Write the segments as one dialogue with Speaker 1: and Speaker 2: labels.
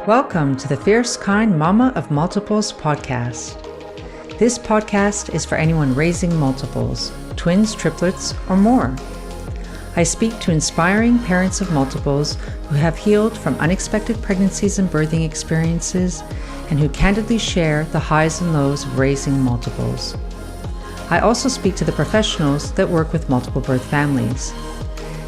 Speaker 1: Welcome to the Fierce Kind Mama of Multiples podcast. This podcast is for anyone raising multiples, twins, triplets, or more. I speak to inspiring parents of multiples who have healed from unexpected pregnancies and birthing experiences and who candidly share the highs and lows of raising multiples. I also speak to the professionals that work with multiple birth families.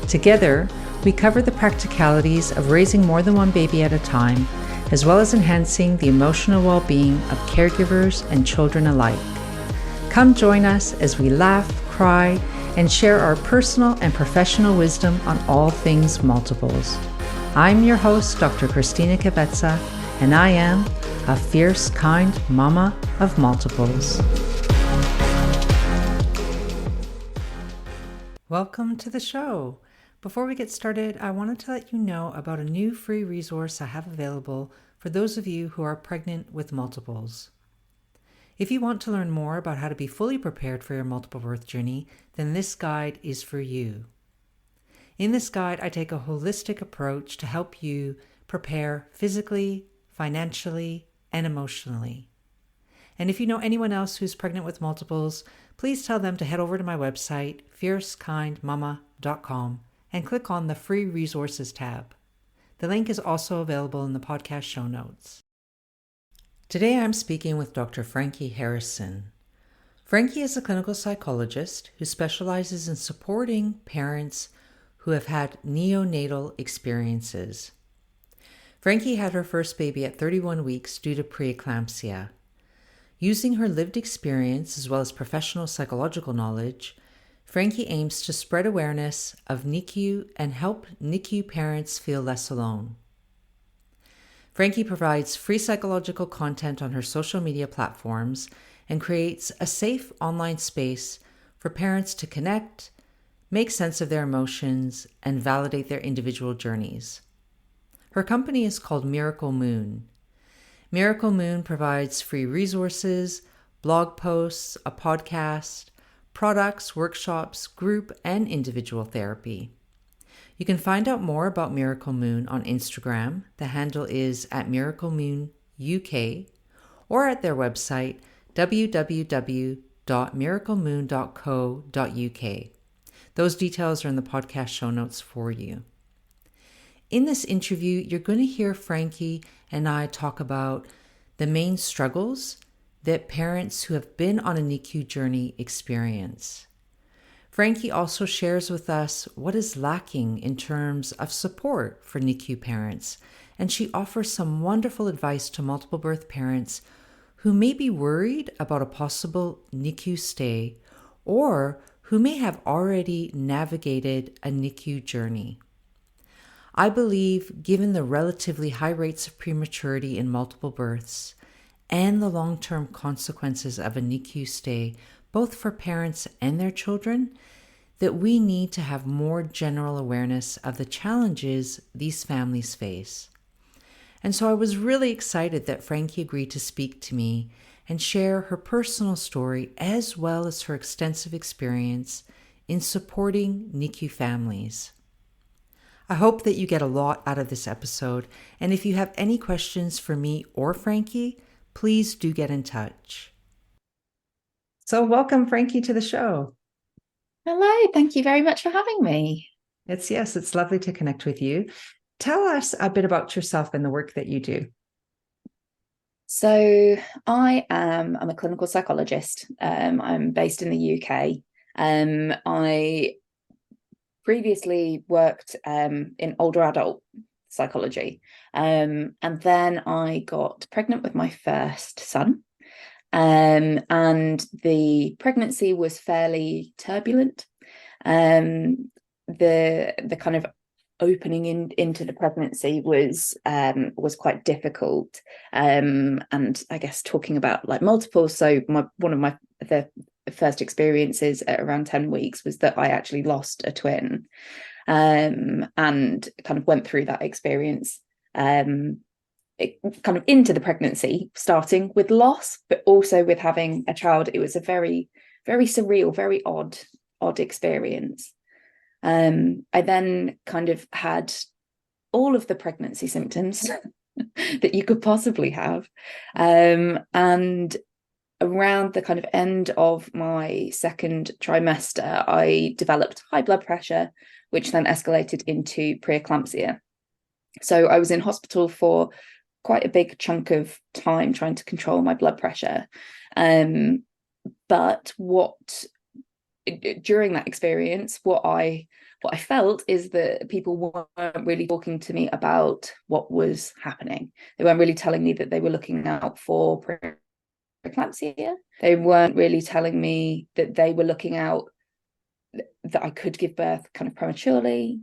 Speaker 1: Together, we cover the practicalities of raising more than one baby at a time, as well as enhancing the emotional well-being of caregivers and children alike. Come join us as we laugh, cry, and share our personal and professional wisdom on all things multiples. I'm your host, Dr. Christina Kavetsa, and I am a fierce, kind mama of multiples. Welcome to the show. Before we get started, I wanted to let you know about a new free resource I have available for those of you who are pregnant with multiples. If you want to learn more about how to be fully prepared for your multiple birth journey, then this guide is for you. In this guide, I take a holistic approach to help you prepare physically, financially, and emotionally. And if you know anyone else who's pregnant with multiples, please tell them to head over to my website, fiercekindmama.com, and click on the free resources tab. The link is also available in the podcast show notes. Today I'm speaking with Dr. Frankie Harrison. Frankie is a clinical psychologist who specializes in supporting parents who have had neonatal experiences. Frankie had her first baby at 31 weeks due to preeclampsia. Using her lived experience as well as professional psychological knowledge, Frankie aims to spread awareness of NICU and help NICU parents feel less alone. Frankie provides free psychological content on her social media platforms and creates a safe online space for parents to connect, make sense of their emotions, and validate their individual journeys. Her company is called Miracle Moon. Miracle Moon provides free resources, blog posts, a podcast, products, workshops, group, and individual therapy. You can find out more about Miracle Moon on Instagram. The handle is @miraclemoonuk, or at their website, www.miraclemoon.co.uk. Those details are in the podcast show notes for you. In this interview, you're going to hear Frankie and I talk about the main struggles that parents who have been on a NICU journey experience. Frankie also shares with us what is lacking in terms of support for NICU parents, and she offers some wonderful advice to multiple birth parents who may be worried about a possible NICU stay or who may have already navigated a NICU journey. I believe, given the relatively high rates of prematurity in multiple births and the long-term consequences of a NICU stay, both for parents and their children, that we need to have more general awareness of the challenges these families face. And so I was really excited that Frankie agreed to speak to me and share her personal story as well as her extensive experience in supporting NICU families. I hope that you get a lot out of this episode, and if you have any questions for me or Frankie, please do get in touch. So welcome, Frankie, to the show.
Speaker 2: Hello, thank you very much for having me.
Speaker 1: It's lovely to connect with you. Tell us a bit about yourself and the work that you do.
Speaker 2: So I'm a clinical psychologist. I'm based in the UK. I previously worked in older adult psychology. And then I got pregnant with my first son. And the pregnancy was fairly turbulent. The kind of opening into the pregnancy was quite difficult. And I guess talking about like multiples. So the first experiences at around 10 weeks was that I actually lost a twin, and kind of went through that experience kind of into the pregnancy, starting with loss, but also with having a child. It was a very, very surreal, very odd experience. I then kind of had all of the pregnancy symptoms that you could possibly have. And around the kind of end of my second trimester, I developed high blood pressure, which then escalated into preeclampsia. So I was in hospital for quite a big chunk of time trying to control my blood pressure. But during that experience, what I felt is that people weren't really talking to me about what was happening. They weren't really telling me that they were looking out for preeclampsia. They weren't really telling me that they were looking out that I could give birth kind of prematurely,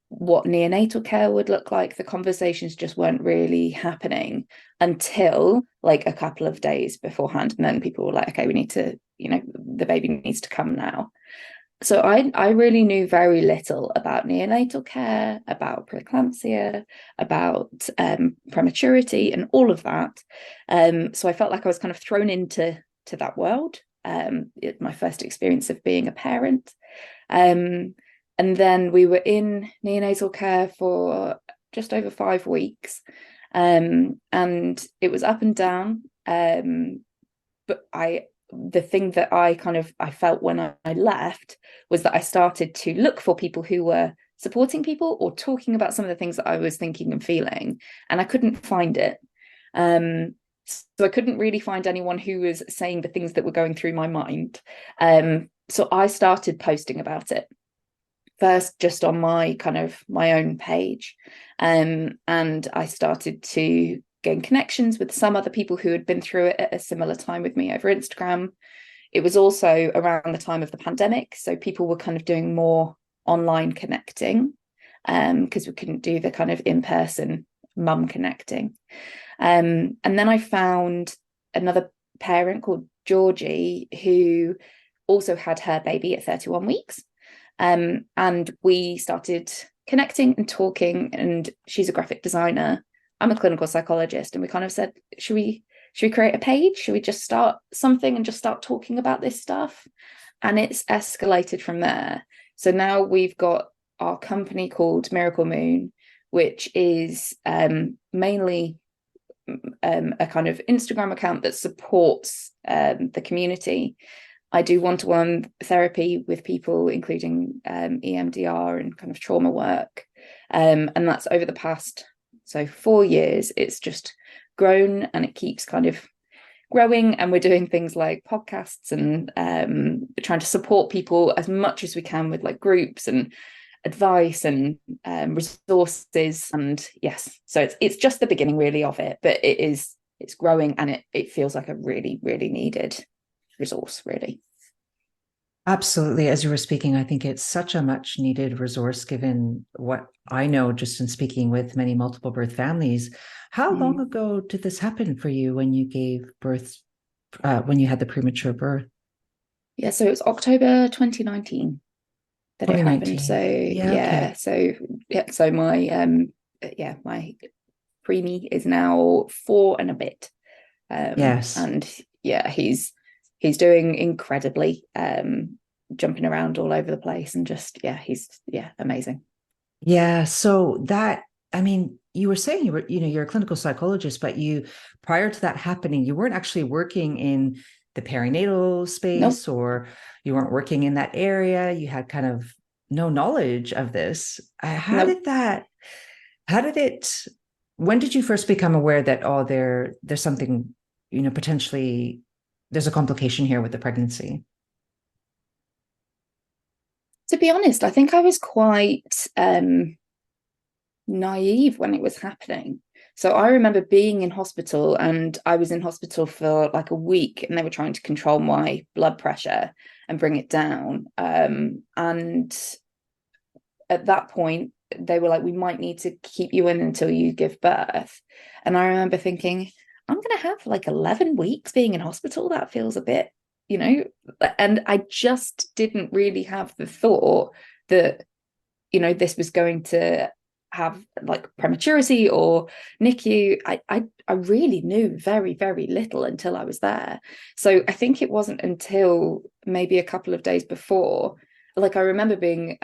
Speaker 2: what neonatal care would look like. The conversations just weren't really happening until like a couple of days beforehand. And then people were like, okay, we need to, the baby needs to come now. So I really knew very little about neonatal care, about preeclampsia, about prematurity and all of that. So I felt like I was kind of thrown into that world. My first experience of being a parent. And then we were in neonatal care for just over 5 weeks. And it was up and down. But the thing that I felt when I left was that I started to look for people who were supporting people or talking about some of the things that I was thinking and feeling, and I couldn't find it. So I couldn't really find anyone who was saying the things that were going through my mind. So I started posting about it first just on my own page. And I started to gain connections with some other people who had been through it at a similar time with me over Instagram. It was also around the time of the pandemic, so people were kind of doing more online connecting, because we couldn't do the kind of in-person mum connecting. And then I found another parent called Georgie who also had her baby at 31 weeks. And we started connecting and talking, and she's a graphic designer. I'm a clinical psychologist, and we kind of said, should we create a page? Should we just start something and just start talking about this stuff? And it's escalated from there. So now we've got our company called Miracle Moon, which is mainly a kind of Instagram account that supports the community. I do one-to-one therapy with people, including EMDR and kind of trauma work. And that's over the past 4 years. It's just grown and it keeps kind of growing. And we're doing things like podcasts and trying to support people as much as we can with like groups and advice and resources. And yes, so it's just the beginning really of it, but it's growing, and it feels like a really, really needed resource, really.
Speaker 1: Absolutely. As you were speaking, I think it's such a much needed resource given what I know just in speaking with many multiple birth families. How long ago did this happen for you when you gave birth, when you had the premature birth?
Speaker 2: Yeah, so it was October 2019 that it happened. So
Speaker 1: Okay.
Speaker 2: so my preemie is now 4 and a bit.
Speaker 1: Yes.
Speaker 2: And yeah, he's doing incredibly, jumping around all over the place, and just he's amazing.
Speaker 1: Yeah. So that, I mean, you were saying you're a clinical psychologist, but prior to that happening, you weren't actually working in the perinatal
Speaker 2: Nope.
Speaker 1: space, or you weren't working in that area. You had kind of no knowledge of this.
Speaker 2: Nope.
Speaker 1: How did it, when did you first become aware that, oh, there's something, potentially there's a complication here with the pregnancy?
Speaker 2: To be honest, I think I was quite naive when it was happening. So I remember being in hospital, and I was in hospital for like a week, and they were trying to control my blood pressure and bring it down. And at that point, they were like, we might need to keep you in until you give birth. And I remember thinking, I'm going to have like 11 weeks being in hospital. That feels a bit, and I just didn't really have the thought that, this was going to have like prematurity or NICU. I really knew very, very little until I was there. So I think it wasn't until maybe a couple of days before, like I remember being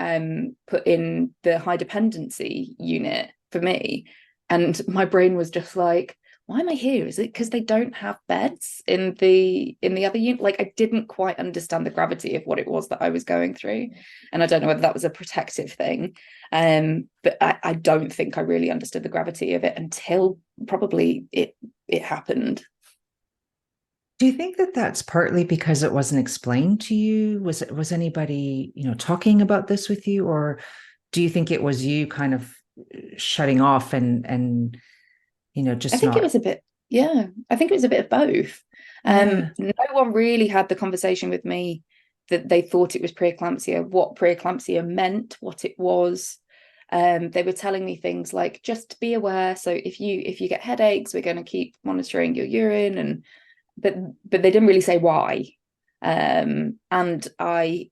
Speaker 2: put in the high dependency unit for me, And my brain was just like, why am I here? Is it because they don't have beds in the other unit? Like, I didn't quite understand the gravity of what it was that I was going through. And I don't know whether that was a protective thing. But I don't think I really understood the gravity of it until probably it happened.
Speaker 1: Do you think that that's partly because it wasn't explained to you? Was anybody, talking about this with you, or do you think it was you kind of shutting off and
Speaker 2: I
Speaker 1: just
Speaker 2: think it
Speaker 1: not?
Speaker 2: was a bit, yeah, I think it was a bit of both.
Speaker 1: Yeah.
Speaker 2: No one really had the conversation with me that they thought it was preeclampsia, what preeclampsia meant, what it was. They were telling me things like, just be aware. So if you get headaches, we're going to keep monitoring your urine, and but they didn't really say why. And I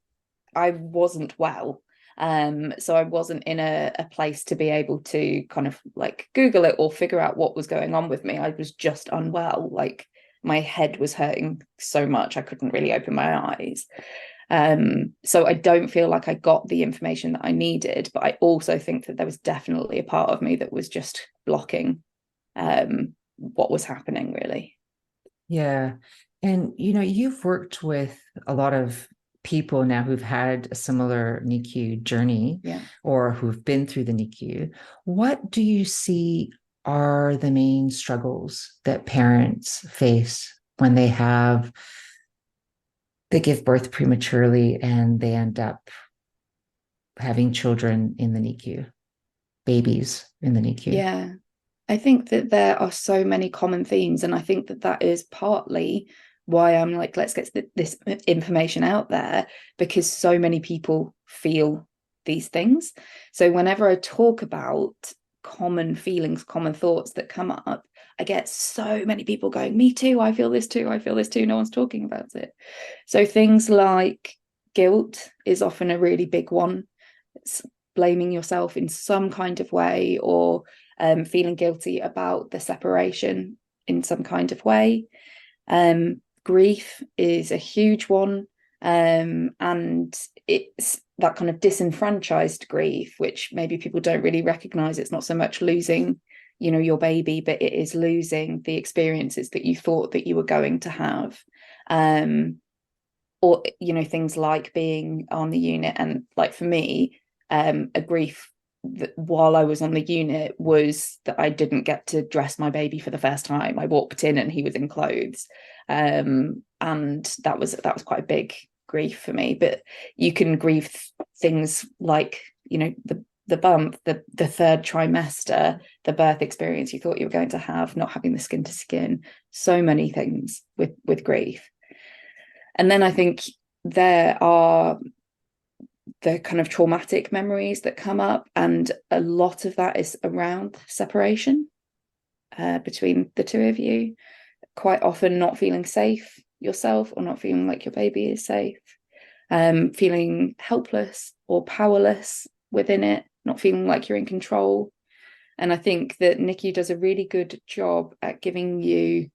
Speaker 2: wasn't well. So I wasn't in a place to be able to kind of like Google it or figure out what was going on with me. I was just unwell. Like my head was hurting so much I couldn't really open my eyes. So I don't feel like I got the information that I needed, but I also think that there was definitely a part of me that was just blocking what was happening, really.
Speaker 1: Yeah. And you've worked with a lot of people now who've had a similar NICU journey
Speaker 2: Yeah.
Speaker 1: or who've been through the NICU. What do you see are the main struggles that parents face when they give birth prematurely and they end up having children in the NICU, babies in the NICU?
Speaker 2: Yeah. I think that there are so many common themes, and I think that that is partly why I'm like, let's get this information out there, because so many people feel these things. So whenever I talk about common feelings, common thoughts that come up, I get so many people going, me too, I feel this too, I feel this too. No one's talking about it. So things like guilt is often a really big one. It's blaming yourself in some kind of way, or feeling guilty about the separation in some kind of way. Grief is a huge one. And it's that kind of disenfranchised grief, which maybe people don't really recognize. It's not so much losing, your baby, but it is losing the experiences that you thought that you were going to have. Or, things like being on the unit. And like for me, a grief while I was on the unit was that I didn't get to dress my baby for the first time. I walked in and he was in clothes, and that was quite a big grief for me. But you can grieve things like the bump, the third trimester, the birth experience you thought you were going to have, not having the skin to skin, so many things with grief. And then I think there are the kind of traumatic memories that come up, and a lot of that is around separation between the two of you, quite often not feeling safe yourself, or not feeling like your baby is safe, feeling helpless or powerless within it, not feeling like you're in control. And I think that NICU does a really good job at giving you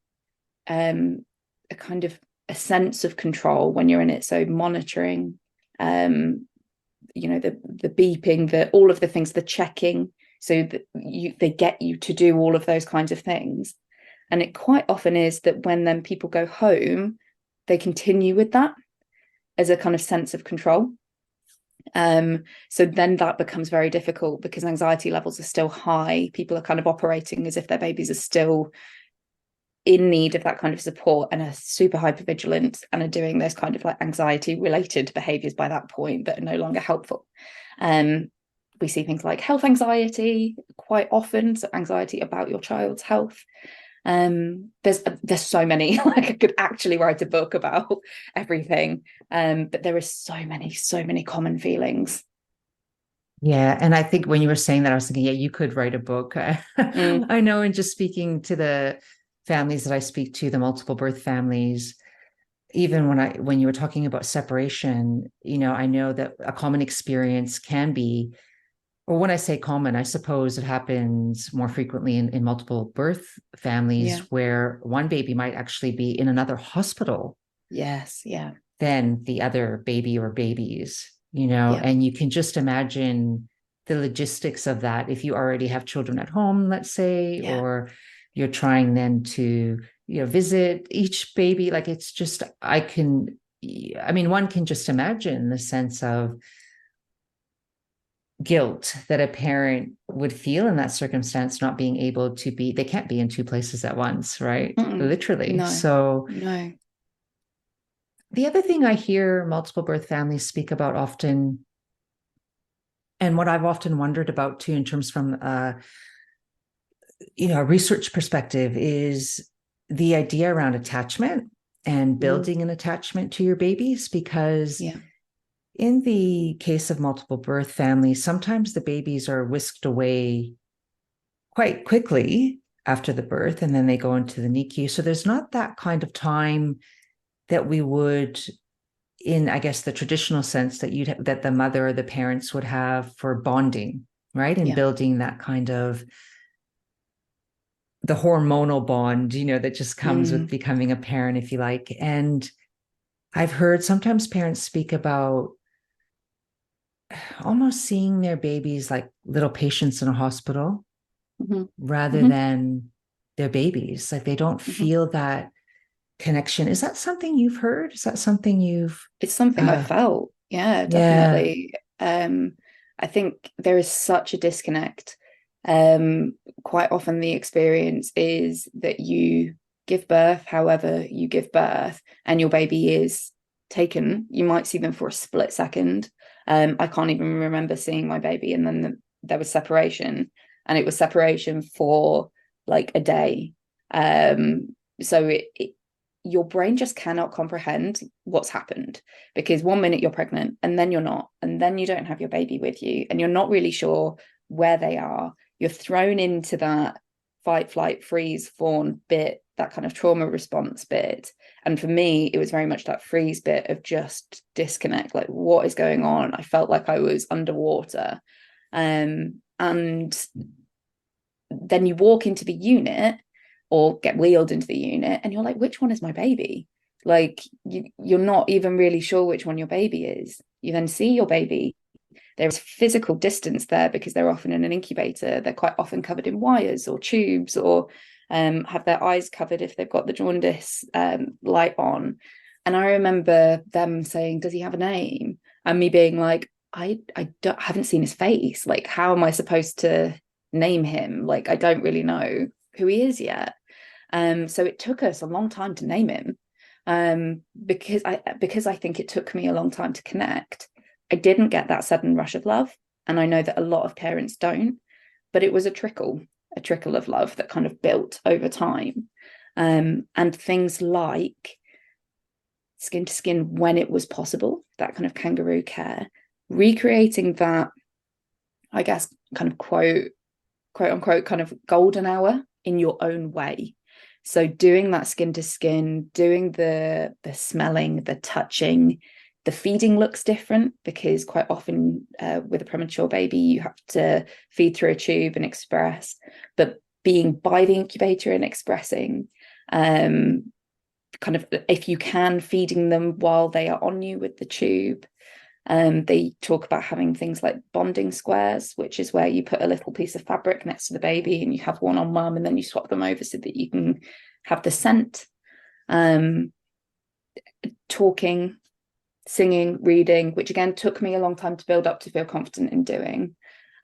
Speaker 2: a kind of a sense of control when you're in it. So monitoring, the beeping, all of the things, the checking, so that they get you to do all of those kinds of things. And it quite often is that when then people go home, they continue with that as a kind of sense of control. So then that becomes very difficult because anxiety levels are still high. People are kind of operating as if their babies are still in need of that kind of support and are super hypervigilant and are doing those kind of like anxiety related behaviors by that point that are no longer helpful. We see things like health anxiety quite often, so anxiety about your child's health. There's so many, like I could actually write a book about everything, but there are so many common feelings.
Speaker 1: Yeah. And I think when you were saying that, I was thinking, yeah, you could write a book.
Speaker 2: Mm,
Speaker 1: I know, and just speaking to the families that I speak to, the multiple birth families, even when you were talking about separation, I know that a common experience can be, or when I say common, I suppose it happens more frequently in multiple birth families
Speaker 2: yeah.
Speaker 1: where one baby might actually be in another hospital
Speaker 2: Yes. Yeah.
Speaker 1: than the other baby or babies,
Speaker 2: Yeah.
Speaker 1: and you can just imagine. the logistics of that. If you already have children at home, let's say,
Speaker 2: Yeah.
Speaker 1: or you're trying then to, visit each baby, like it's just, I mean, one can just imagine the sense of guilt that a parent would feel in that circumstance, not being able to be, they can't be in two places at once, right?
Speaker 2: Mm-mm.
Speaker 1: Literally.
Speaker 2: No,
Speaker 1: So
Speaker 2: no.
Speaker 1: the other thing I hear multiple birth families speak about often, and what I've often wondered about too, in terms from a research perspective, is the idea around attachment and building an attachment to your babies. Because
Speaker 2: Yeah.
Speaker 1: in the case of multiple birth families, sometimes the babies are whisked away quite quickly after the birth, and then they go into the NICU. So there's not that kind of time that we would, in I guess the traditional sense, that the mother or the parents would have for bonding, right? And
Speaker 2: Yeah.
Speaker 1: building that kind of the hormonal bond, that just comes with
Speaker 2: Mm.
Speaker 1: becoming a parent, if you like. And I've heard sometimes parents speak about almost seeing their babies like little patients in a hospital
Speaker 2: Mm-hmm.
Speaker 1: rather
Speaker 2: Mm-hmm.
Speaker 1: than their babies. Like they don't
Speaker 2: Mm-hmm.
Speaker 1: feel that connection. Is that something you've heard? Is that something you've
Speaker 2: It's something I
Speaker 1: uh
Speaker 2: felt. Yeah,
Speaker 1: yeah.
Speaker 2: definitely. I think there is such a disconnect. Um, Quite often the experience is that you give birth, however you give birth, and your baby is taken. You might see them for a split second. I can't even remember seeing my baby, and then there was separation, and it was separation for like a day. So your brain just cannot comprehend what's happened, because one minute you're pregnant and then you're not, and then you don't have your baby with you, and you're not really sure where they are. You're thrown into that fight, flight, freeze, fawn bit, that kind of trauma response bit. And for me, it was very much that freeze bit of just disconnect, like what is going on? I felt like I was underwater. And then you walk into the unit or get wheeled into the unit and you're like, which one is my baby? Like you're not even really sure which one your baby is. You then see your baby. There's physical distance there because they're often in an incubator. They're quite often covered in wires or tubes, or have their eyes covered if they've got the jaundice light on. And I remember them saying, does he have a name? And me being like, I haven't seen his face. Like, how am I supposed to name him? Like, I don't really know who he is yet. So it took us a long time to name him, because I think it took me a long time to connect. I didn't get that sudden rush of love, and I know that a lot of parents don't, but it was a trickle of love that kind of built over time. And things like skin to skin when it was possible, that kind of kangaroo care, recreating that, I guess, kind of quote unquote kind of golden hour in your own way. So doing that skin to skin, doing the smelling, the touching, the feeding looks different because quite often with a premature baby, you have to feed through a tube and express, but being by the incubator and expressing, kind of, if you can, feeding them while they are on you with the tube. They talk about having things like bonding squares, which is where you put a little piece of fabric next to the baby and you have one on mum and then you swap them over so that you can have the scent. Talking, singing, reading, which again took me a long time to build up to feel confident in doing,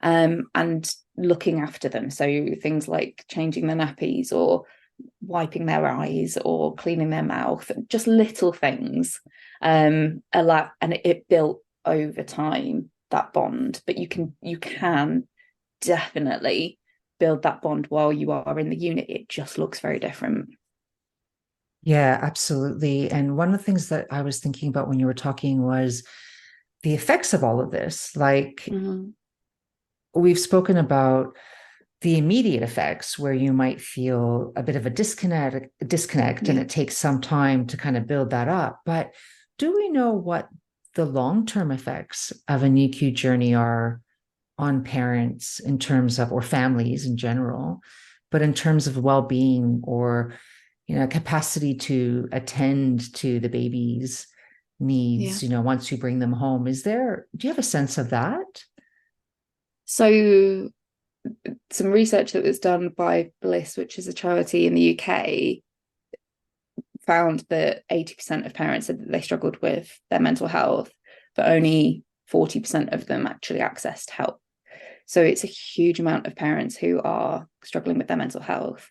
Speaker 2: and looking after them. So things like changing their nappies or wiping their eyes or cleaning their mouth, just little things, and it built over time that bond. But you can definitely build that bond while you are in the unit. It just looks very different.
Speaker 1: Yeah, absolutely. And one of the things that I was thinking about when you were talking was the effects of all of this. Like
Speaker 2: Mm-hmm.
Speaker 1: we've spoken about the immediate effects where you might feel a bit of a disconnect, and
Speaker 2: Yeah.
Speaker 1: it takes some time to kind of build that up. But do we know what the long-term effects of a NICU journey are on parents in terms of, or families in general, but in terms of well-being or capacity to attend to the baby's
Speaker 2: Yeah.
Speaker 1: needs, once you bring them home? Do you have a sense of that?
Speaker 2: So some research that was done by Bliss, which is a charity in the UK, found that 80% of parents said that they struggled with their mental health, but only 40% of them actually accessed help. So it's a huge amount of parents who are struggling with their mental health.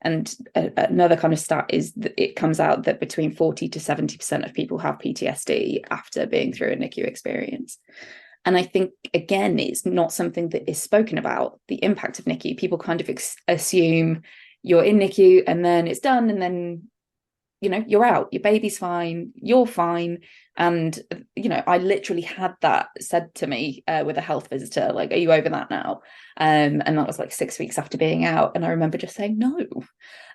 Speaker 2: And another kind of stat is that it comes out that between 40 to 70% of people have PTSD after being through a NICU experience. And I think, again, it's not something that is spoken about, the impact of NICU. People kind of assume you're in NICU and then it's done, and then, you know, you're out, your baby's fine, you're fine. And, you know, I literally had that said to me with a health visitor, like, are you over that now? And that was like 6 weeks after being out. And I remember just saying, no,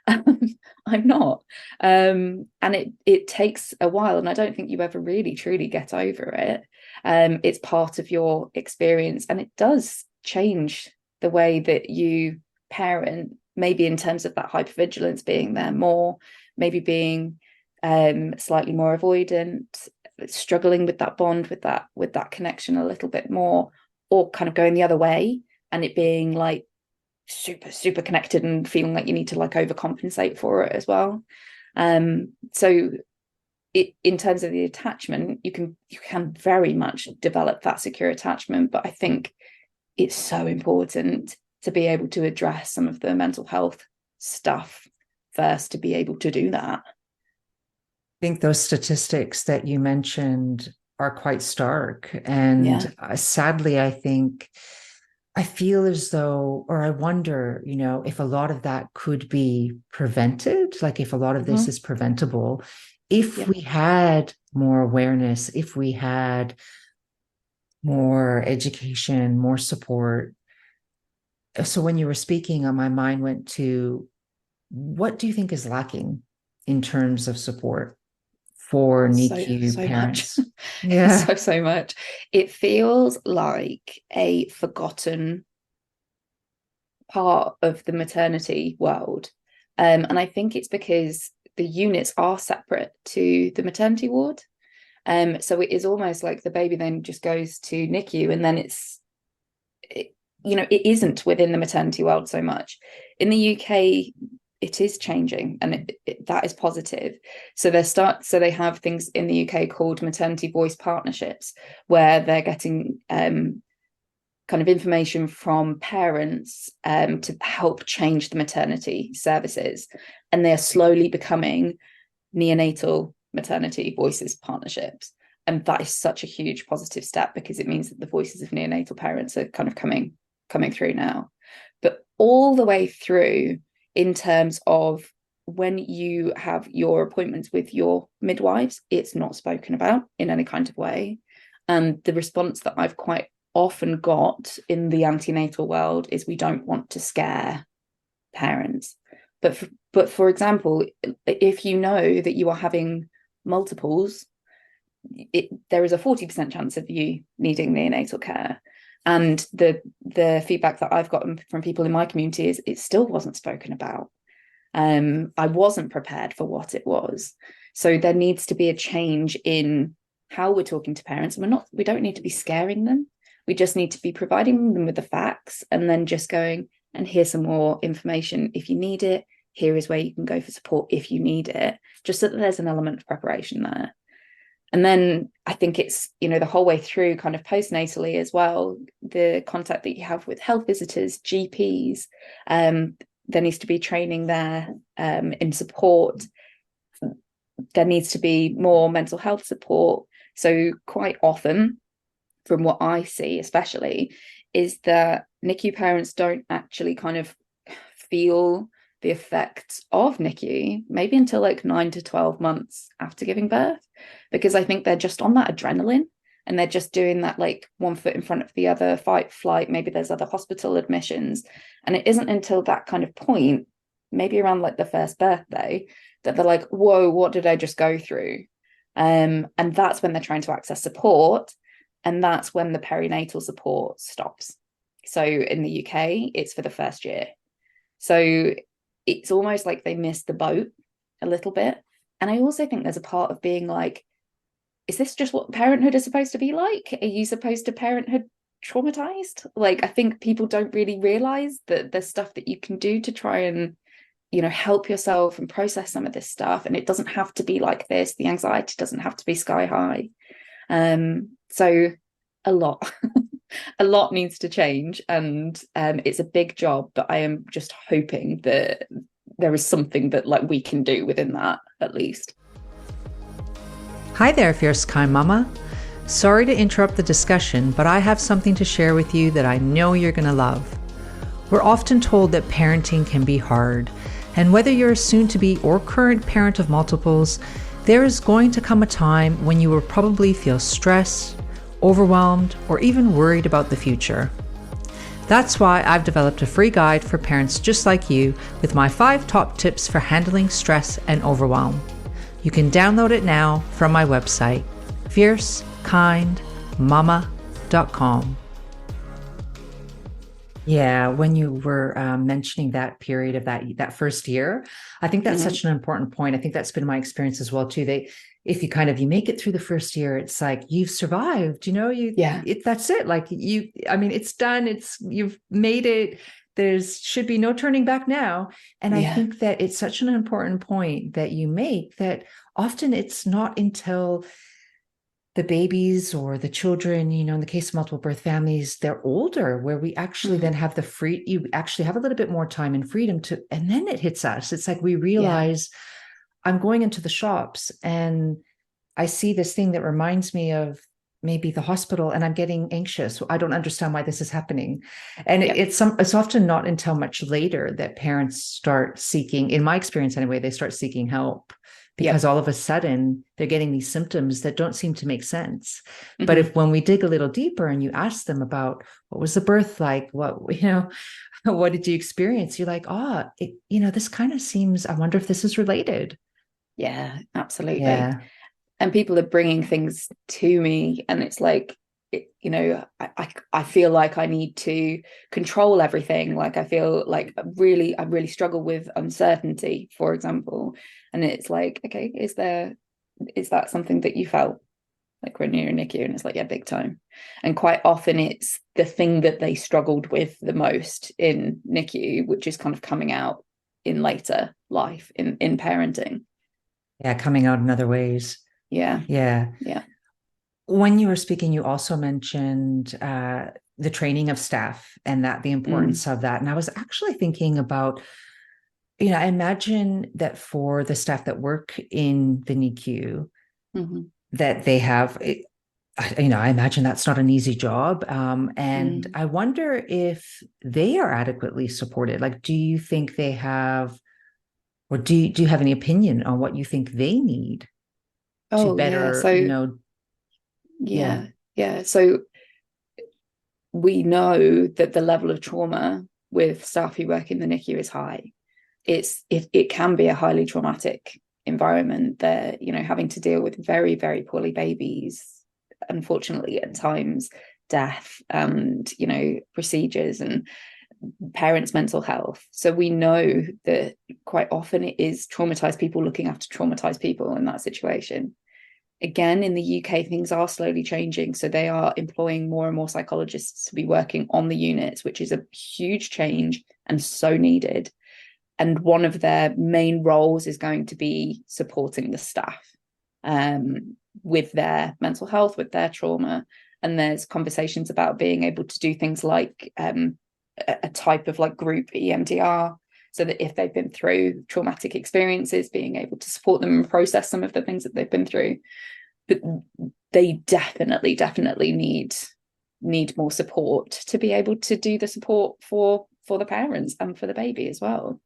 Speaker 2: I'm not. And it takes a while. And I don't think you ever really, truly get over it. It's part of your experience. And it does change the way that you parent, maybe in terms of that hypervigilance being there more, maybe being slightly more avoidant, struggling with that bond, with that connection a little bit more, or kind of going the other way and it being like super connected and feeling like you need to like overcompensate for it as well. So in terms of the attachment, you can very much develop that secure attachment, but I think it's so important to be able to address some of the mental health stuff first to be able to do that.
Speaker 1: I think those statistics that you mentioned are quite stark. And sadly, I feel as though, or I wonder, you know, if a lot of that could be prevented, like if a lot of this is preventable, if we had more awareness, if we had more education, more support. So when you were speaking, my mind went to, what do you think is lacking in terms of support for NICU
Speaker 2: so
Speaker 1: parents?
Speaker 2: Much.
Speaker 1: Yeah.
Speaker 2: so much. It feels like a forgotten part of the maternity world. And I think it's because the units are separate to the maternity ward. So it is almost like the baby then just goes to NICU, and then it isn't within the maternity world so much. In the UK, it is changing, and that is positive. So they have things in the UK called maternity voice partnerships, where they're getting kind of information from parents to help change the maternity services, and they're slowly becoming neonatal maternity voices partnerships. And that is such a huge positive step, because it means that the voices of neonatal parents are kind of coming through now. But all the way through, in terms of when you have your appointments with your midwives, it's not spoken about in any kind of way. And the response that I've quite often got in the antenatal world is, we don't want to scare parents. But for example, if you know that you are having multiples, there is a 40% chance of you needing neonatal care. And the feedback that I've gotten from people in my community is it still wasn't spoken about. I wasn't prepared for what it was. So there needs to be a change in how we're talking to parents. We don't need to be scaring them. We just need to be providing them with the facts, and then just going, and here's some more information if you need it. Here is where you can go for support if you need it, just so that there's an element of preparation there. And then I think it's, the whole way through, kind of postnatally as well, the contact that you have with health visitors, GPs, there needs to be training there in support. There needs to be more mental health support. So quite often, from what I see especially, is that NICU parents don't actually kind of feel the effects of NICU maybe until like 9 to 12 months after giving birth, because I think they're just on that adrenaline, and they're just doing that like one foot in front of the other, fight, flight, maybe there's other hospital admissions. And it isn't until that kind of point, maybe around like the first birthday, that they're like, whoa, what did I just go through? And that's when they're trying to access support. And that's when the perinatal support stops. So in the UK, it's for the first year. So it's almost like they missed the boat a little bit. And I also think there's a part of being like, is this just what parenthood is supposed to be like? Are you supposed to parenthood traumatized. Like, I think people don't really realize that there's stuff that you can do to try and, you know, help yourself and process some of this stuff. And it doesn't have to be like this. The anxiety doesn't have to be sky high. So a lot, a lot needs to change. And it's a big job, but I am just hoping that there is something that like we can do within that at least.
Speaker 1: Hi there, Fierce Kind Mama. Sorry to interrupt the discussion, but I have something to share with you that I know you're going to love. We're often told that parenting can be hard, and whether you're a soon-to-be or current parent of multiples, there is going to come a time when you will probably feel stressed, overwhelmed, or even worried about the future. That's why I've developed a free guide for parents just like you with my 5 top tips for handling stress and overwhelm. You can download it now from my website, fiercekindmama.com. Yeah, when you were mentioning that period of that first year, I think that's such an important point. I think that's been my experience as well too. If you you make it through the first year, it's like you've survived. You know, that's it. Like it's done. You've made it. Should be no turning back now. And I think that it's such an important point that you make, that often it's not until the babies or the children, you know, in the case of multiple birth families, they're older, where we actually then have you actually have a little bit more time and freedom and then it hits us. It's like we realize I'm going into the shops and I see this thing that reminds me of maybe the hospital, and I'm getting anxious. I don't understand why this is happening. And it's often not until much later that parents start seeking, in my experience anyway, they start seeking help, because all of a sudden they're getting these symptoms that don't seem to make sense. But when we dig a little deeper and you ask them about what was the birth like, what did you experience? You're like, this kind of seems, I wonder if this is related.
Speaker 2: Yeah, absolutely.
Speaker 1: Yeah.
Speaker 2: And people are bringing things to me, and it's like, I feel like I need to control everything. Like I feel like I really struggle with uncertainty, for example. And it's like, okay, is that something that you felt like when you're in NICU? And it's like, yeah, big time. And quite often it's the thing that they struggled with the most in NICU, which is kind of coming out in later life in parenting.
Speaker 1: Yeah, coming out in other ways.
Speaker 2: Yeah.
Speaker 1: When you were speaking, you also mentioned the training of staff and the importance of that. And I was actually thinking about, I imagine that for the staff that work in the NICU, that they have, I imagine that's not an easy job. And I wonder if they are adequately supported. Like, do you think they have, or do you have any opinion on what you think they need to better,
Speaker 2: So we know that the level of trauma with staff who work in the NICU is high. It can be a highly traumatic environment. They're, having to deal with very, very poorly babies, unfortunately, at times, death and, procedures and parents' mental health. So we know that quite often it is traumatized people looking after traumatized people in that situation. Again, in the UK, things are slowly changing. So they are employing more and more psychologists to be working on the units, which is a huge change and so needed. And one of their main roles is going to be supporting the staff with their mental health, with their trauma. And there's conversations about being able to do things like a type of like group EMDR, so that if they've been through traumatic experiences, being able to support them and process some of the things that they've been through. But they definitely need more support to be able to do the support for the parents and for the baby as well.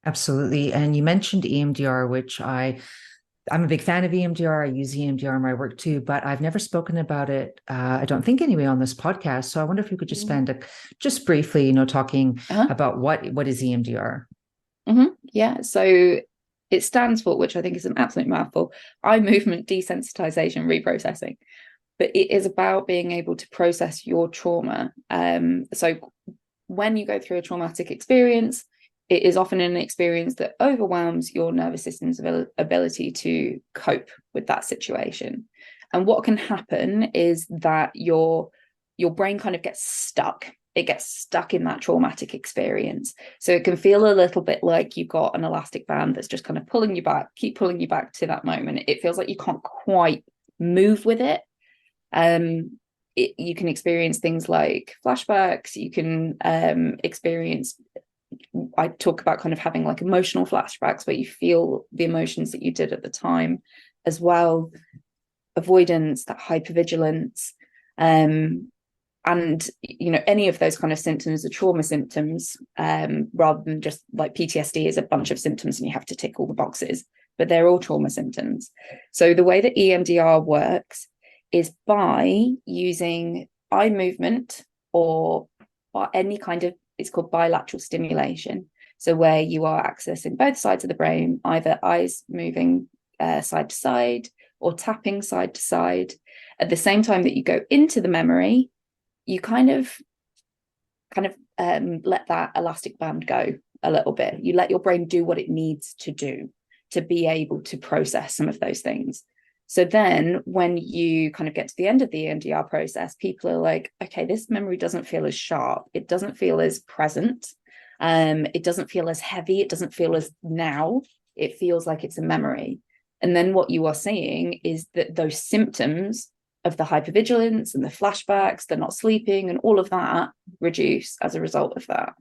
Speaker 1: Absolutely. And you mentioned EMDR, which I'm a big fan of EMDR. I use EMDR in my work too, but I've never spoken about it. I don't think anyway on this podcast. So I wonder if you could just spend just briefly, talking about what is EMDR.
Speaker 2: Yeah. So it stands for, which I think is an absolute mouthful, eye movement desensitization reprocessing. But it is about being able to process your trauma. So when you go through a traumatic experience, it is often an experience that overwhelms your nervous system's ability to cope with that situation. And what can happen is that your your brain kind of gets stuck. It gets stuck in that traumatic experience. So it can feel a little bit like you've got an elastic band that's just kind of pulling you back, keep pulling you back to that moment. It feels like you can't quite move with it. You can experience things like flashbacks. You can experience, I talk about kind of having like emotional flashbacks where you feel the emotions that you did at the time as well. Avoidance, that hypervigilance, and any of those kind of symptoms are trauma symptoms, rather than just like PTSD is a bunch of symptoms and you have to tick all the boxes, but they're all trauma symptoms. So the way that EMDR works is by using eye movement or any kind of, it's called bilateral stimulation. So where you are accessing both sides of the brain, either eyes moving side to side or tapping side to side. At the same time that you go into the memory, you kind of let that elastic band go a little bit. You let your brain do what it needs to do to be able to process some of those things. So then when you kind of get to the end of the EMDR process, people are like, okay, this memory doesn't feel as sharp. It doesn't feel as present. It doesn't feel as heavy. It doesn't feel as now. It feels like it's a memory. And then what you are seeing is that those symptoms of the hypervigilance and the flashbacks, the not sleeping and all of that reduce as a result of that.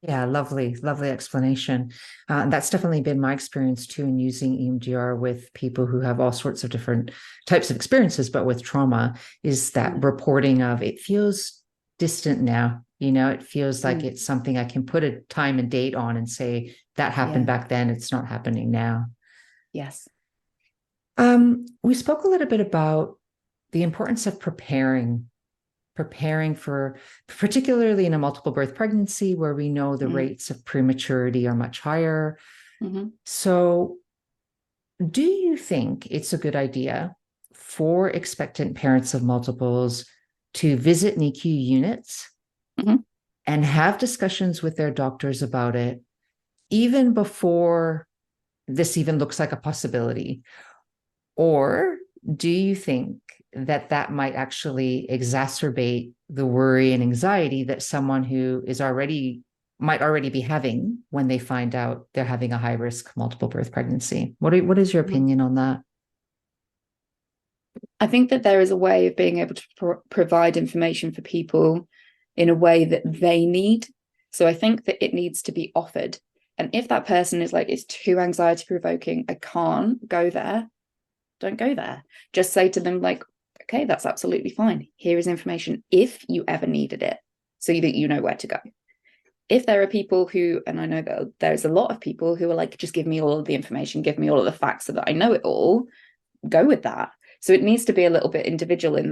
Speaker 1: Yeah, lovely explanation. That's definitely been my experience too in using EMDR with people who have all sorts of different types of experiences, but with trauma, is that reporting of it feels distant now. It feels like it's something I can put a time and date on and say that happened back then. It's not happening now.
Speaker 2: Yes.
Speaker 1: We spoke a little bit about the importance of preparing for, particularly in a multiple birth pregnancy where we know the rates of prematurity are much higher. So do you think it's a good idea for expectant parents of multiples to visit NICU units and have discussions with their doctors about it, even before this even looks like a possibility? Or do you think that might actually exacerbate the worry and anxiety that someone who might already be having when they find out they're having a high risk multiple birth pregnancy? What is your opinion on that?
Speaker 2: I think that there is a way of being able to provide information for people in a way that they need. So I think that it needs to be offered. And if that person is like, it's too anxiety provoking, I can't go there, don't go there. Just say to them like, okay, that's absolutely fine. Here is information if you ever needed it, so that you know where to go. If there are people who, and I know that there's a lot of people who are like, just give me all of the information, give me all of the facts so that I know it all, go with that. So it needs to be a little bit individual in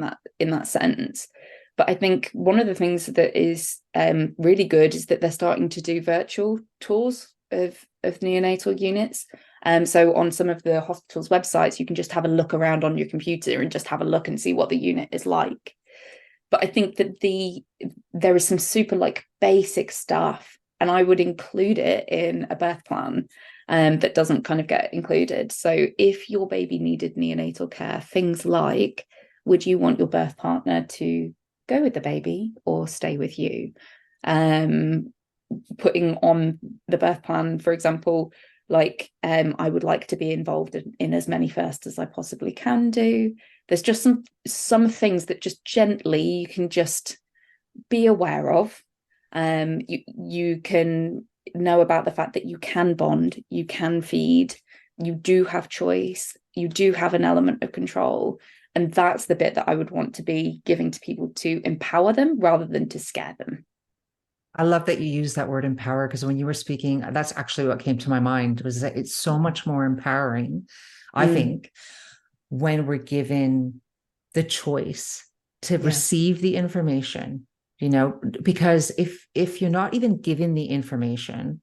Speaker 2: that sense. But I think one of the things that is really good is that they're starting to do virtual tours of neonatal units. So on some of the hospitals' websites, you can just have a look around on your computer and just have a look and see what the unit is like. But I think that there is some super like basic stuff, and I would include it in a birth plan that doesn't kind of get included. So if your baby needed neonatal care, things like, would you want your birth partner to go with the baby or stay with you? Putting on the birth plan, for example, like I would like to be involved in as many firsts as I possibly can do. There's just some things that just gently you can just be aware of. You can know about the fact that you can bond, you can feed, you do have choice, you do have an element of control. And that's the bit that I would want to be giving to people, to empower them rather than to scare them.
Speaker 1: I love that you use that word empower, because when you were speaking, that's actually what came to my mind, was that it's so much more empowering, I think, when we're given the choice to receive the information, because if you're not even given the information,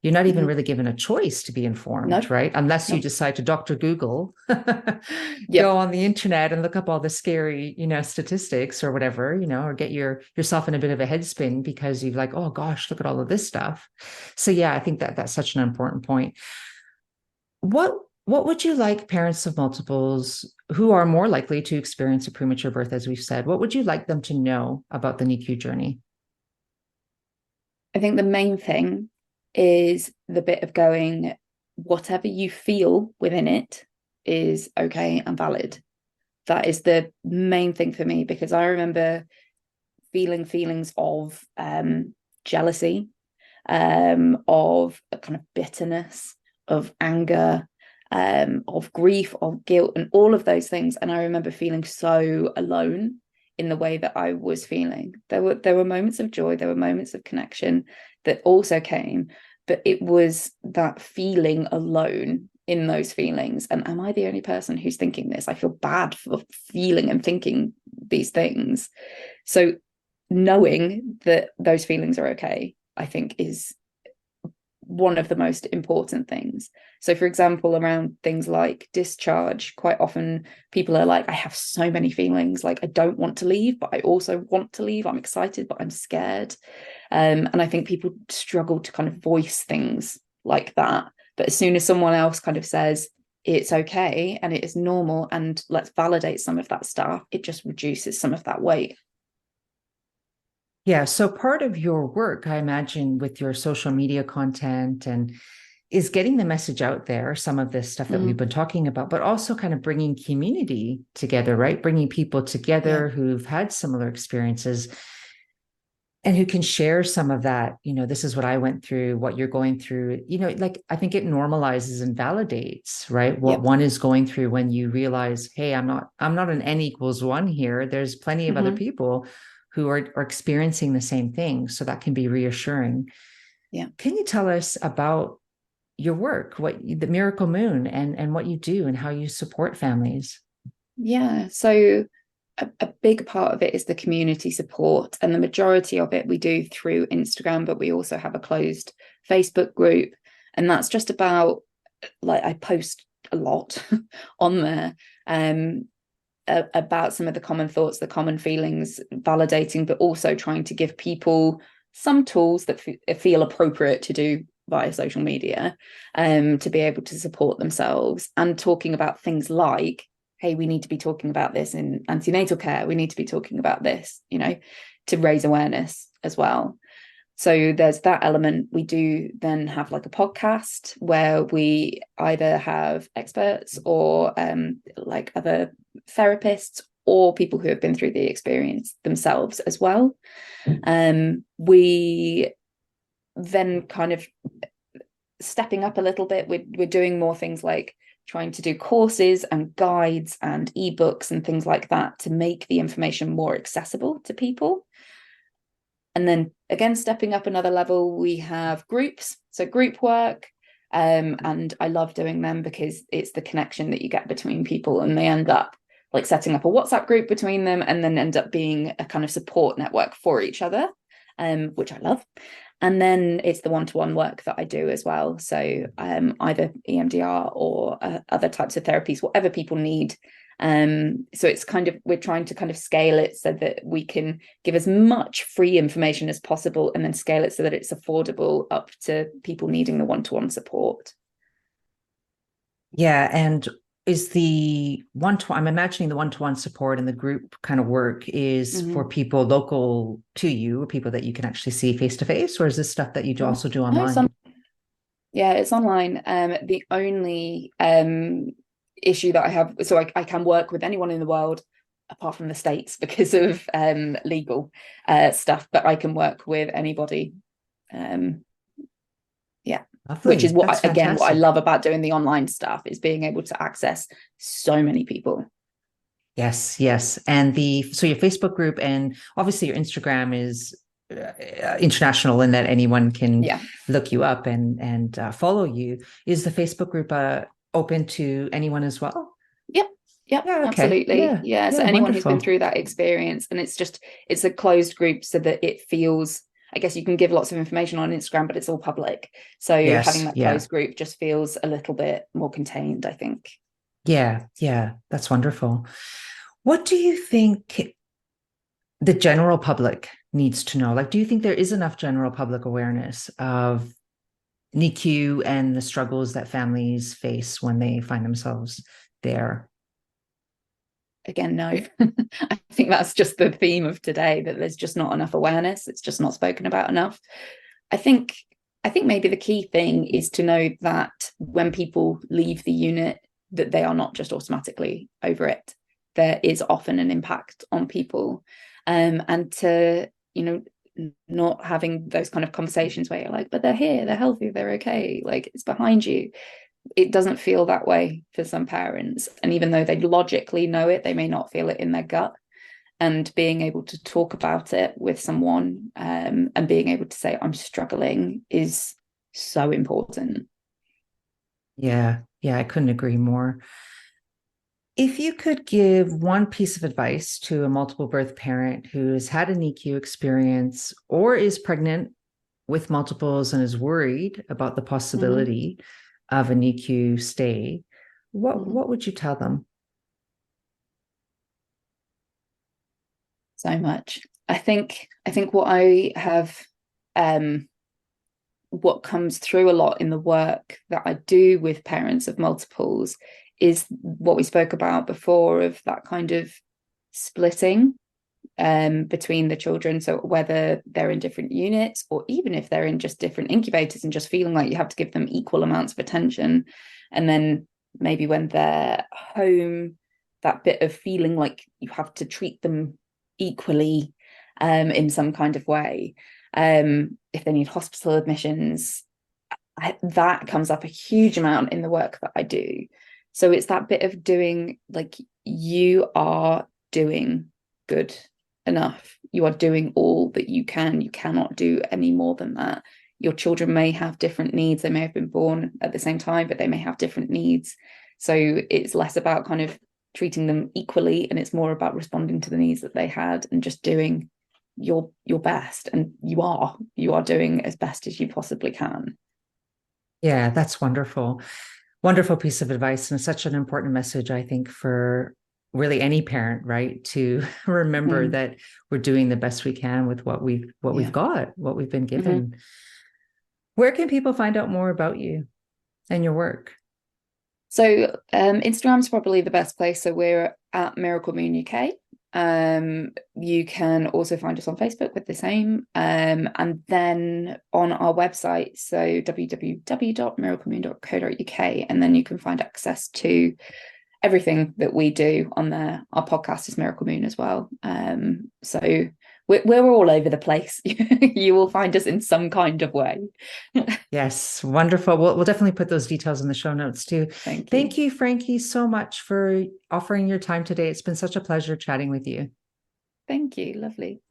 Speaker 1: you're not even really given a choice to be informed, right? Unless you decide to Dr. Google, go on the internet and look up all the scary, statistics or whatever, or get yourself in a bit of a headspin because you're like, oh gosh, look at all of this stuff. So yeah, I think that's such an important point. What would you like parents of multiples who are more likely to experience a premature birth, as we've said, what would you like them to know about the NICU journey?
Speaker 2: I think the main thing is the bit of going, whatever you feel within it is okay and valid. That is the main thing for me, because I remember feeling feelings of jealousy, of a kind of bitterness, of anger, of grief, of guilt, and all of those things. And I remember feeling so alone in the way that I was feeling. There were moments of joy, there were moments of connection that also came, but it was that feeling alone in those feelings. And am I the only person who's thinking this? I feel bad for feeling and thinking these things. So knowing that those feelings are okay, I think, is one of the most important things. So, for example, around things like discharge, quite often people are like, I have so many feelings, like I don't want to leave, but I also want to leave. I'm excited, but I'm scared. And I think people struggle to kind of voice things like that. But as soon as someone else kind of says, it's okay and it is normal, and let's validate some of that stuff, it just reduces some of that weight.
Speaker 1: Yeah. So part of your work, I imagine, with your social media content and is getting the message out there, some of this stuff that we've been talking about, but also kind of bringing community together, right? Bringing people together who've had similar experiences and who can share some of that. This is what I went through, what you're going through. Like, I think it normalizes and validates, right, what
Speaker 2: Yep.
Speaker 1: one is going through, when you realize, hey, I'm not an N=1 here. There's plenty of other people who are experiencing the same thing. So that can be reassuring.
Speaker 2: Yeah.
Speaker 1: Can you tell us about your work, the Miracle Moon, and what you do and how you support families?
Speaker 2: Yeah. So a big part of it is the community support, and the majority of it we do through Instagram, but we also have a closed Facebook group. And that's just about, like, I post a lot on there, about some of the common thoughts, the common feelings, validating, but also trying to give people some tools that feel appropriate to do via social media, to be able to support themselves, and talking about things like, hey, we need to be talking about this in antenatal care. We need to be talking about this, to raise awareness as well. So there's that element. We do then have like a podcast where we either have experts or like other therapists or people who have been through the experience themselves as well. We then kind of stepping up a little bit. We're doing more things like trying to do courses and guides and ebooks and things like that to make the information more accessible to people. And then again, stepping up another level, we have groups, so group work. And I love doing them because it's the connection that you get between people, and they end up like setting up a WhatsApp group between them, and then end up being a kind of support network for each other, which I love. And then it's the one-to-one work that I do as well. So either EMDR or other types of therapies, whatever people need. So it's kind of, we're trying to kind of scale it so that we can give as much free information as possible, and then scale it so that it's affordable up to people needing the one-to-one support.
Speaker 1: Yeah. And is the one-to-one, I'm imagining the one-to-one support and the group kind of work is for people local to you, or people that you can actually see face to face, or is this stuff that you also do online?
Speaker 2: It's online. The only issue that I have, so I can work with anyone in the world apart from the States because of legal stuff, but I can work with anybody.
Speaker 1: Lovely.
Speaker 2: Which is what what I love about doing the online stuff, is being able to access so many people.
Speaker 1: Yes. And so your Facebook group, and obviously your Instagram is international in that anyone can look you up and follow you. Is the Facebook group open to anyone as well?
Speaker 2: Yep. Okay. Absolutely. So anyone
Speaker 1: wonderful.
Speaker 2: who's been through that experience, and it's a closed group so that it feels, I guess you can give lots of information on Instagram, but it's all public. So having that closed group just feels a little bit more contained, I think.
Speaker 1: Yeah, that's wonderful. What do you think the general public needs to know? Like, do you think there is enough general public awareness of NICU and the struggles that families face when they find themselves there?
Speaker 2: again, no. I think that's just the theme of today, that there's just not enough awareness. It's just not spoken about enough. I think maybe the key thing is to know that when people leave the unit, that they are not just automatically over it. There is often an impact on people, and to, not having those kind of conversations where you're like, but they're here, they're healthy, they're okay, like it's behind you. It doesn't feel that way for some parents, and even though they logically know it, they may not feel it in their gut. And being able to talk about it with someone, and being able to say, I'm struggling, is so important.
Speaker 1: Yeah, I couldn't agree more. If you could give one piece of advice to a multiple birth parent who has had a NICU experience or is pregnant with multiples and is worried about the possibility of a NICU stay, what would you tell them?
Speaker 2: So much. I think what I have, what comes through a lot in the work that I do with parents of multiples is what we spoke about before, of that kind of splitting between the children. So whether they're in different units, or even if they're in just different incubators, and just feeling like you have to give them equal amounts of attention. And then maybe when they're home, that bit of feeling like you have to treat them equally in some kind of way. If they need hospital admissions, that comes up a huge amount in the work that I do. So it's that bit of doing, like, you are doing good enough. You are doing all that you can. You cannot do any more than that. Your children may have different needs. They may have been born at the same time, but they may have different needs. So it's less about kind of treating them equally, and it's more about responding to the needs that they had, and just doing your best. And you are doing as best as you possibly can.
Speaker 1: Yeah, that's wonderful. Wonderful piece of advice, and such an important message, I think, for really any parent, right? To remember that we're doing the best we can with what we've got, what we've been given. Where can people find out more about you and your work?
Speaker 2: So Instagram's probably the best place. So we're at Miracle Moon UK. You can also find us on Facebook with the same, and then on our website, so www.miraclemoon.co.uk, and then you can find access to everything that we do on there. Our podcast is Miracle Moon as well, so we're all over the place. You will find us in some kind of way.
Speaker 1: Yes, wonderful. We'll definitely put those details in the show notes too. Thank you, Frankie, so much for offering your time today. It's been such a pleasure chatting with you.
Speaker 2: Thank you. Lovely.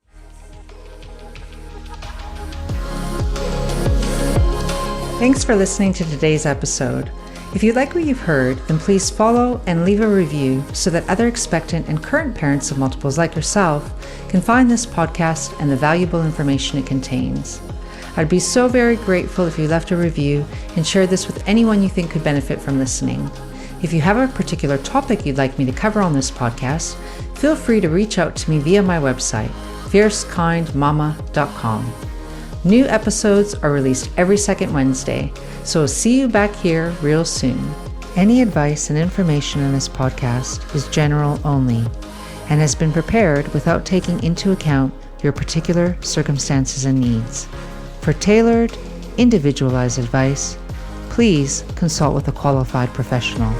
Speaker 1: Thanks for listening to today's episode. If you like what you've heard, then please follow and leave a review so that other expectant and current parents of multiples like yourself can find this podcast and the valuable information it contains. I'd be so very grateful if you left a review and shared this with anyone you think could benefit from listening. If you have a particular topic you'd like me to cover on this podcast, feel free to reach out to me via my website, fiercekindmama.com. New episodes are released every second Wednesday, so I'll see you back here real soon. Any advice and information in this podcast is general only and has been prepared without taking into account your particular circumstances and needs. For tailored, individualized advice, please consult with a qualified professional.